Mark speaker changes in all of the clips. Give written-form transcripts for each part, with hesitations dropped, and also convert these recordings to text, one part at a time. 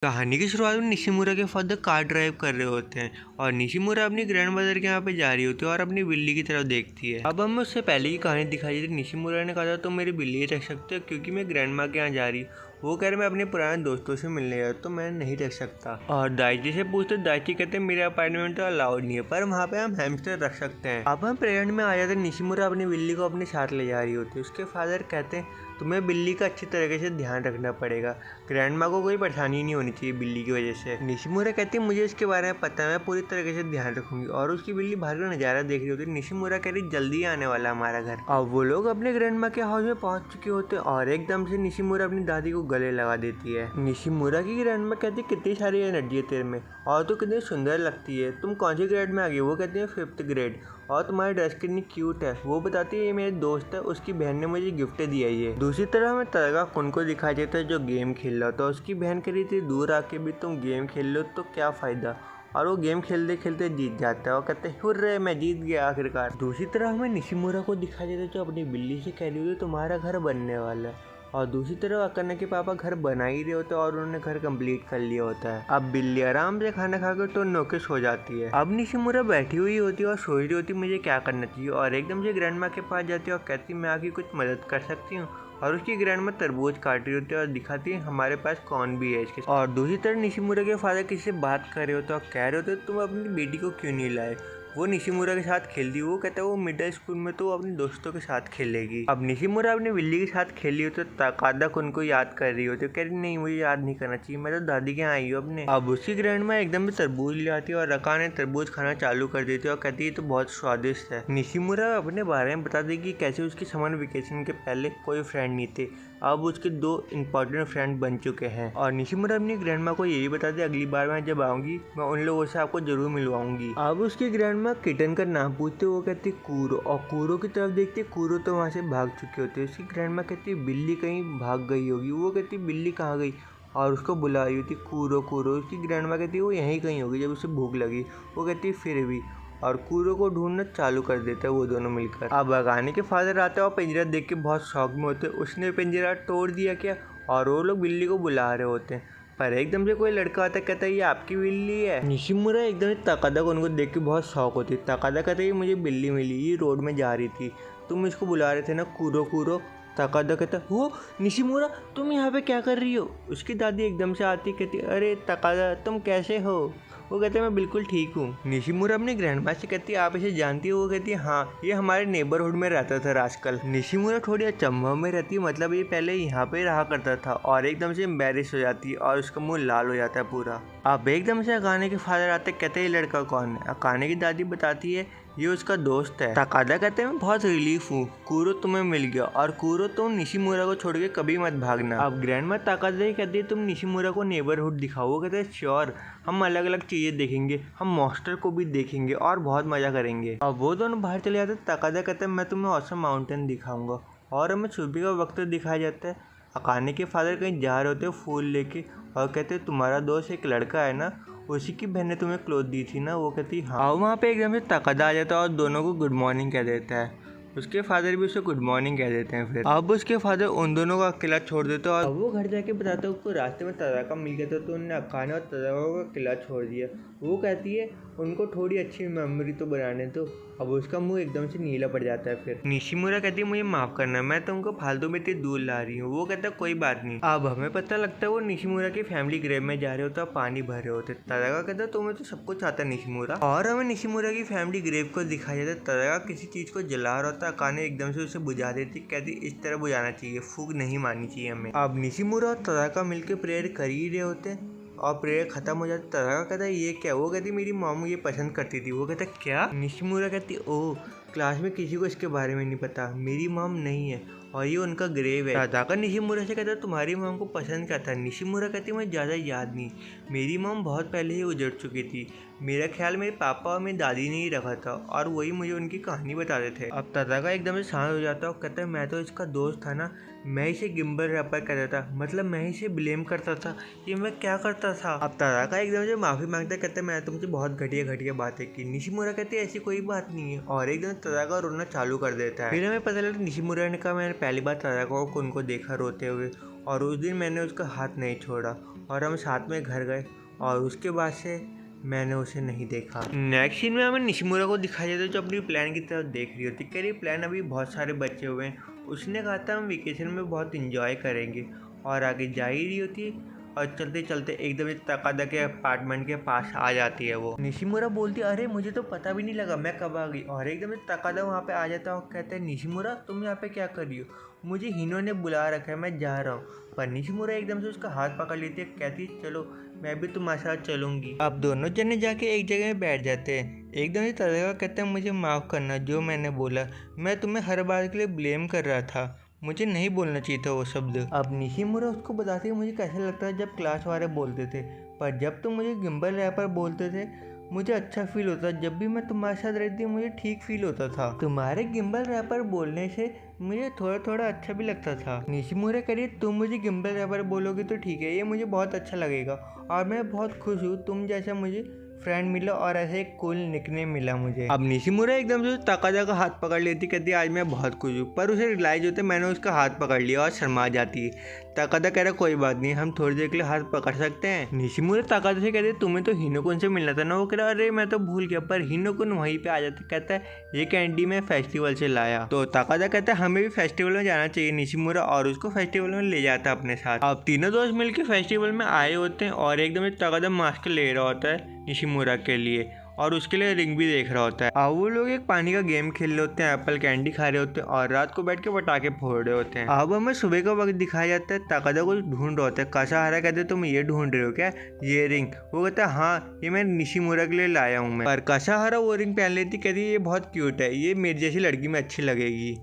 Speaker 1: कहानी की शुरुआत में निशिमुरा के फादर कार ड्राइव कर रहे होते हैं और निशिमुरा अपनी ग्रैंड मदर के यहाँ पे जा रही होती है और अपनी बिल्ली की तरफ देखती है। अब हमें उससे पहले की कहानी दिखाई देती। निशिमुरा ने कहा था तुम मेरी बिल्ली रख सकते हो क्योंकि मैं ग्रैंड माँ के यहाँ जा रही हूँ। वो कह रहे मैं अपने पुराने दोस्तों से मिलने गया तो मैं नहीं रख सकता। और दाइची से पूछते दाइची कहते मेरे अपार्टमेंट तो अलाउड नहीं है पर वहाँ पे हम हैमस्टर रख सकते हैं। अब हम प्रेजेंट में आ जाते। निशिमुरा अपनी बिल्ली को अपने साथ ले जा रही होती है। उसके फादर कहते हैं तुम्हें बिल्ली का अच्छी तरीके से ध्यान रखना पड़ेगा। ग्रैंड माँ को कोई परेशानी नहीं होनी चाहिए बिल्ली की वजह से। निशिमुरा कहती है मुझे इसके बारे में पता है, मैं पूरी तरीके से ध्यान रखूंगी। और उसकी बिल्ली बाहर का नज़ारा देख रही होती है। निशिमुरा कह रही जल्दी आने वाला हमारा घर। अब वो लोग अपने ग्रैंड माँ के हाउस में पहुंच चुके होते हैं और एकदम से निशिमुरा अपनी दादी को गले लगा देती है। निशिमुरा की ग्रैंड माँ कहती है कितनी सारी एनर्जी है तेरे में और तू कितनी सुंदर लगती है। तुम कौन सी ग्रेड में आ गई? वो कहती है 5th ग्रेड। और तुम्हारी ड्रेस कितनी क्यूट है। वो बताती है ये मेरे दोस्त है, उसकी बहन ने मुझे गिफ्ट दिया ये। दूसरी तरफ हमें तरगा कुन को दिखाई देता है जो गेम खेल रहा था। उसकी बहन कह रही थी दूर आके भी तुम गेम खेल लो तो क्या फ़ायदा। और वो गेम खेलते खेलते जीत जाता है और कहते हैं हुर्रे मैं जीत गया आखिरकार। दूसरी तरफ हमें निशिमुरा को दिखाई देता है जो अपनी बिल्ली से कह रही होती तुम्हारा घर बनने वाला है। और दूसरी तरफ अकाने के पापा घर बना ही रहे होते हैं और उन्होंने घर कंप्लीट कर लिया होता है। अब बिल्ली आराम से खाना खाकर तो नोके सो जाती है। अब निशिमुरा बैठी हुई होती है और सोच रही होती मुझे क्या करना चाहिए। और एकदम से ग्रैंड माँ के पास जाती है और कहती मैं आपकी कुछ मदद कर सकती हूँ। और उसकी ग्रैंड माँ तरबूज काट रही होती है और दिखाती है हमारे पास कौन भी है इसके। और दूसरी तरफ निशिमुरा के फादर किसी से बात कर रहे होते और कह रहे होते तुम अपनी बेटी को क्यों नहीं लाए। वो निशिमुरा के साथ खेलती। वो कहता है वो मिडिल स्कूल में तो अपने दोस्तों के साथ खेलेगी। अब निशिमुरा अपनी बिल्ली के साथ खेल रही होती है तो ताकादा कुन को याद कर रही होती है। कह रही नहीं मुझे याद नहीं करना चाहिए, मैं तो दादी के यहाँ आई हूँ अपने। अब उसकी ग्रैंड माँ एकदम से तरबूज ले आती है और अकाने तरबूज खाना चालू कर देती है और कहती है तो बहुत स्वादिष्ट है। निशिमुरा अपने बारे में बता देगी कैसे उसकी समर वेकेशन के पहले कोई फ्रेंड नहीं थे, अब उसके 2 इंपॉर्टेंट फ्रेंड बन चुके हैं। और निशिमुरा अपनी ग्रैंड माँ को ये भी बता दे अगली बार मैं जब आऊँगी मैं उन लोगों से आपको जरूर मिलवाऊंगी। अब उसकी ग्रैंड माँ किटन का नाम पूछते वो कहती कूरो। और कूरो की तरफ देखते कूरो तो वहाँ से भाग चुके होते। उसकी ग्रैंड माँ कहती बिल्ली कहीं भाग गई होगी। वो कहती बिल्ली कहाँ गई और उसको बुला रही होती कूरो कूरो। उसकी ग्रैंड माँ कहती वो यहीं कहीं होगी जब उसे भूख लगी। वो कहती फिर भी और कूरो को ढूंढना चालू कर देता है वो दोनों मिलकर। अब अगाने के फादर आते हैं और पिंजरा देख के बहुत शौक में होते हैं। उसने पिंजरा तोड़ दिया क्या। और वो लोग बिल्ली को बुला रहे होते हैं पर एकदम से कोई लड़का आता है कहता है ये आपकी बिल्ली है। निशिमुरा एकदम से ताकादा को उनको देख के बहुत शौक होती है। ताकादा कहता है ये मुझे बिल्ली मिली, ये रोड में जा रही थी, तुम इसको बुला रहे थे ना कूरो कूरो। ताकादा कहता वो निशिमुरा तुम यहाँ पे क्या कर रही हो। उसकी दादी एकदम से आती कहती अरे ताकादा तुम कैसे हो। वो कहते हैं मैं बिल्कुल ठीक हूँ। निशिमुरा अपनी ग्रैंड माँ से कहती है आप इसे जानती हो। वो कहती है हाँ ये हमारे नेबरहुड में रहता था आजकल। निशिमुरा थोड़ी अचंभव में रहती है, मतलब ये पहले यहाँ पे रहा करता था। और एकदम से एम्बेरस हो जाती है और उसका मुंह लाल हो जाता है पूरा। अब एकदम से अकाने के फादर आते कहते हैं ये लड़का कौन है। अकाने की दादी बताती है ये उसका दोस्त है। ताकादा कहते हैं मैं बहुत रिलीफ हूँ कूरो तुम्हें मिल गया और कूरो तुम निशिमुरा को छोड़ के कभी मत भागना। अब ग्रैंड माँ ताकादा ही कहती है तुम निशिमुरा को नेबरहुड दिखाओ। वो कहते हैं श्योर हम अलग अलग चीज़ें देखेंगे, हम मॉन्स्टर को भी देखेंगे और बहुत मज़ा करेंगे। अब वो दोनों बाहर चले जाते हैं। ताकादा कहते हैं मैं तुम्हें ऑसम माउंटेन दिखाऊंगा। और हमें सुबह का वक्त दिखाया जाता है। अकाने के फादर कहीं जा रहे होते हैं फूल लेके और कहते हैं तुम्हारा दोस्त एक लड़का है ना, उसी की बहन ने तुम्हें क्लोथ दी थी ना। वो कहती हाँ। वहाँ पे एकदम से ताकादा आ जाता है और दोनों को गुड मॉर्निंग कह देता है। उसके फादर भी उसे गुड मॉर्निंग कह देते हैं। फिर अब उसके फादर उन दोनों को अकेला छोड़ देते हैं और वो घर जाके बताता है उसको रास्ते में तदाका मिल गया था तो उन्होंने अकाने और तदाका को अकेला छोड़ दिया। वो कहती है उनको थोड़ी अच्छी मेमोरी तो बनाने दो। अब उसका मुंह एकदम से नीला पड़ जाता है। फिर निशिमुरा कहती है मुझे माफ़ करना, मैं तुमको फालतू में इतनी दूर ला रही हूँ। वो कहता है कोई बात नहीं। अब हमें पता लगता है वो निशिमुरा की फैमिली ग्रेव में जा रहे होते और पानी भर रहे होते। तदाका कहता है तुम्हें तो सब कुछ आता है निशिमुरा। और हमें निशिमुरा की फैमिली ग्रेव को दिखाया जाता है। तदाका किसी चीज़ को जला रहा होता है, अकाने एकदम से उसे बुझा देती, कहती इस तरह बुझाना चाहिए, फूक नहीं मारनी चाहिए हमें। अब निशिमुरा और तदाका मिलकर प्रेयर कर ही रहे होते हैं और प्रेयर खत्म हो जाती। तदाका कहता है ये क्या। वो कहती मेरी मॉम ये पसंद करती थी। वो कहता क्या। निशिमुरा कहती ओह क्लास में किसी को इसके बारे में नहीं पता, मेरी मॉम नहीं है और ये उनका ग्रेव है। तदाका निशिमुरा से कहता तुम्हारी मॉम को पसंद क्या था। निशिमुरा कहती मुझे ज़्यादा याद नहीं, मेरी मॉम बहुत पहले ही उजड़ चुकी थी, मेरा ख्याल मेरे पापा और मेरी दादी ने ही रखा था और वही मुझे उनकी कहानी बताते थे। अब तदाका एकदम से शांत हो जाता है और कहता है मैं तो इसका दोस्त था ना, मैं इसे गिम्बल रैपर कहता था, मतलब मैं इसे ब्लेम करता था, ये मैं क्या करता था। अब तदाका एकदम से माफ़ी मांगता है, कहते मैं तुमसे बहुत घटिया बातें की। निशिमुरा कहते ऐसी कोई बात नहीं है और एकदम तदाका रोना चालू कर देता है। फिर हमें पता लगता निशिमुरा ने कहा मैंने पहली बार तदाका को देखा रोते हुए और उस दिन मैंने उसका हाथ नहीं छोड़ा और हम साथ में घर गए और उसके बाद से मैंने उसे नहीं देखा। नेक्स्ट सीन में हमें निशिमुरा को दिखाया जाता है जो अपनी प्लान की तरफ देख रही होती। कह रही प्लान अभी बहुत सारे बच्चे हुए हैं, उसने कहा था हम वेकेशन में बहुत इंजॉय करेंगे और आगे जा ही रही होती है और चलते चलते एकदम तकादा के अपार्टमेंट के पास आ जाती है। वो निशिमुरा बोलती है अरे मुझे तो पता भी नहीं लगा मैं कब आ गई, और एकदम तकादा वहाँ पे आ जाता है और कहते हैं निशिमुरा तुम यहाँ पे क्या कर रही हो, मुझे हिनो ने बुला रखा है मैं जा रहा हूँ। पर निशिमुरा एकदम से उसका हाथ पकड़ लेती है, कहती है चलो मैं भी तुम्हारे साथ चलूंगी। अब दोनों जने जाके एक जगह बैठ जाते हैं। एकदम से तकादा कहते हैं मुझे माफ़ करना जो मैंने बोला, मैं तुम्हें हर बार के लिए ब्लेम कर रहा था, मुझे नहीं बोलना चाहिए था वो शब्द। अब निशिमुरा उसको बताती है मुझे कैसा लगता है जब क्लास वाले बोलते थे, पर जब तुम मुझे गिम्बल रैपर बोलते थे मुझे अच्छा फील होता, जब भी मैं तुम्हारे साथ रहती मुझे ठीक फील होता था, तुम्हारे गिम्बल रैपर बोलने से मुझे थोड़ा थोड़ा अच्छा भी लगता था। निशिमुरा करिए तुम मुझे गिम्बल रैपर बोलोगे तो ठीक है, ये मुझे बहुत अच्छा लगेगा और मैं बहुत खुश हूँ तुम जैसा मुझे फ्रेंड मिला और ऐसे एक कूल निकनेम मिला मुझे। अब निशिमुरा एकदम से तकादा का हाथ पकड़ लेती, कहती आज मैं बहुत खुश हूँ, पर उसे रियलाइज होता है मैंने उसका हाथ पकड़ लिया और शर्मा जाती है। तकादा कह रहा कोई बात नहीं हम थोड़ी देर के लिए हाथ पकड़ सकते हैं। निशिमुरा तकादा से कहते तुम्हें तो हिनोकुन से मिलना था ना, वो कह रहा अरे मैं तो भूल गया, पर हिनोकुन वहीं पे आ जाता, कहता है ये कैंडी मैं फेस्टिवल से लाया। तो तकादा कहता है हमें भी फेस्टिवल में जाना चाहिए निशिमुरा, और उसको फेस्टिवल में ले जाता है अपने साथ। अब तीनों दोस्त मिलकर फेस्टिवल में आए होते हैं और एकदम तकादा मास्क ले रहा होता है निशिमुरा के लिए और उसके लिए रिंग भी देख रहा होता है। अब वो लोग एक पानी का गेम खेल रहे होते हैं, एप्पल कैंडी खा रहे होते हैं और रात को बैठ के पटाखे फोड़ रहे होते हैं। अब हमें सुबह का वक्त दिखाया जाता है, तकादा कुछ ढूंढ रहा होता है। कासाहारा कहते तुम ये ढूंढ रहे हो क्या, ये रिंग? वो कहता है हाँ ये मैं निशिमुरा के लिए लाया हूँ मैं। पर कासाहारा वो रिंग पहन लेती, कहती ये बहुत क्यूट है, ये मेरी जैसी लड़की में अच्छी लगेगी।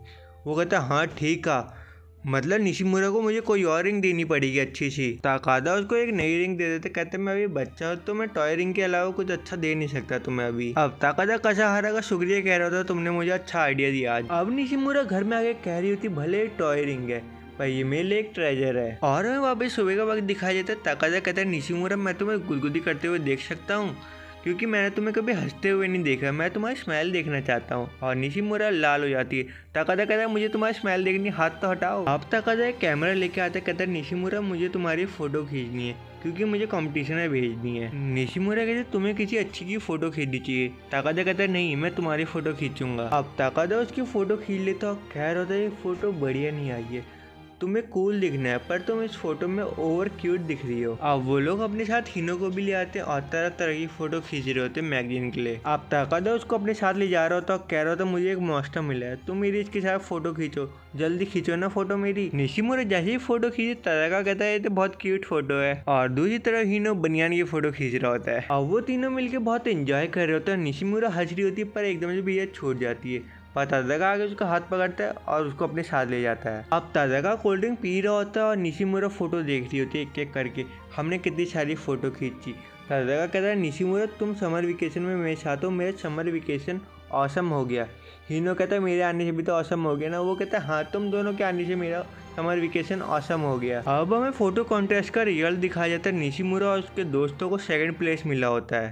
Speaker 1: वो कहता है हाँ ठीक है, मतलब निशिमुरा को मुझे कोई और रिंग देनी पड़ेगी अच्छी सी। तकादा उसको एक नई रिंग दे देते, कहते मैं अभी बच्चा हूँ तो मैं टॉय रिंग के अलावा कुछ अच्छा दे नहीं सकता तुम्हें अभी। अब तकादा कासाहारा का शुक्रिया कह रहा था तुमने मुझे अच्छा आइडिया दिया आज। अब निशिमुरा घर में आके कह रही होती भले एक टॉय रिंग है पर ये मेरे लिए एक ट्रेजर है। और वहाँ पे सुबह का वक्त दिखाया जाता है। तकादा कहता है निशिमुरा मैं तुम्हें गुदगुदी करते हुए देख सकता हूँ क्योंकि मैंने तुम्हें कभी हंसते हुए नहीं देखा, मैं तुम्हारी स्माइल देखना चाहता हूँ। और निशिमुरा लाल हो जाती है। तकादा कहता है मुझे तुम्हारी स्माइल देखनी, हाथ तो हटाओ। अब तकादा एक कैमरा लेके आता है, कहता है निशिमुरा मुझे तुम्हारी फोटो खींचनी है क्योंकि मुझे कंपटीशन में भेजनी है। निशिमुरा कहते तुम्हें किसी अच्छी की फोटो खींचनी चाहिए। तकादा कहता है नहीं मैं तुम्हारी फोटो खींचूंगा। अब तकादा उसकी फोटो खींच लेता और खैर होता है ये फोटो बढ़िया नहीं आई है, तुम्हें कूल दिखना है पर तुम इस फोटो में ओवर क्यूट दिख रही हो। अब वो लोग अपने साथ हिनो को भी ले आते हैं और तरह तरह की फोटो खींच रहे होते हैं मैगजीन के लिए। अब तकादा उसको अपने साथ ले जा रहा होता और कह रहा होता मुझे एक मॉन्स्टर मिला है, तुम मेरी इसके साथ फोटो खींचो, जल्दी खींचो ना फोटो मेरी। निशिमुरा जैसे ही फोटो खींचे तकादा कहता है ये तो बहुत क्यूट फोटो है, और दूसरी तरफ हिनो बनियान की फोटो खींच रहा होता है। अब वो तीनों मिलकर बहुत एंजॉय कर रहे होते हैं। निशिमुरा हंस रही होती है पर एकदम से भैया छूट जाती है। पर तकादा आगे उसका हाथ पकड़ता है और उसको अपने साथ ले जाता है। अब तकादा कोल्ड ड्रिंक पी रहा होता है और निशिमुरा फोटो देख रही होती है एक एक करके, हमने कितनी सारी फोटो खींची। तकादा कहता है निशिमुरा तुम समर वेकेशन में मेरे साथ हो, मेरा समर वेकेशन ऑसम हो गया। हिनो कहता है मेरे आने से भी तो ऑसम हो गया ना। वो कहता है हाँ तुम दोनों के आने से मेरा समर वेकेशन ऑसम हो गया। अब हमें फोटो कॉन्टेस्ट का रिजल्ट दिखाया जाता है। निशिमुरा और उसके दोस्तों को सेकंड प्लेस मिला होता है।